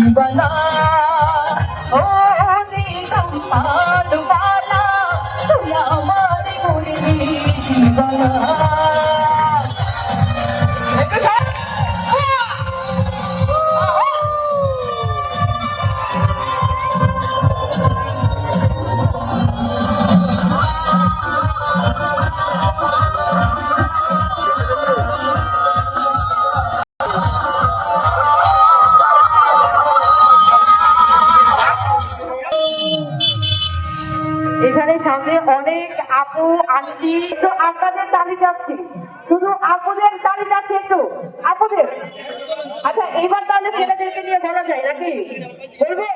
जीवना ओ संपाद वाला तुला हमारी मुरली जीवना এখানে সামনে অনেক আপু আন্টি, তো আপনাদের তালি যাচ্ছি, শুধু আপুদের তালি যাচ্ছে, একটু আপুদের। আচ্ছা, এইবার তাহলে ছেলেদেরকে নিয়ে বলা যায় নাকি, বলবো?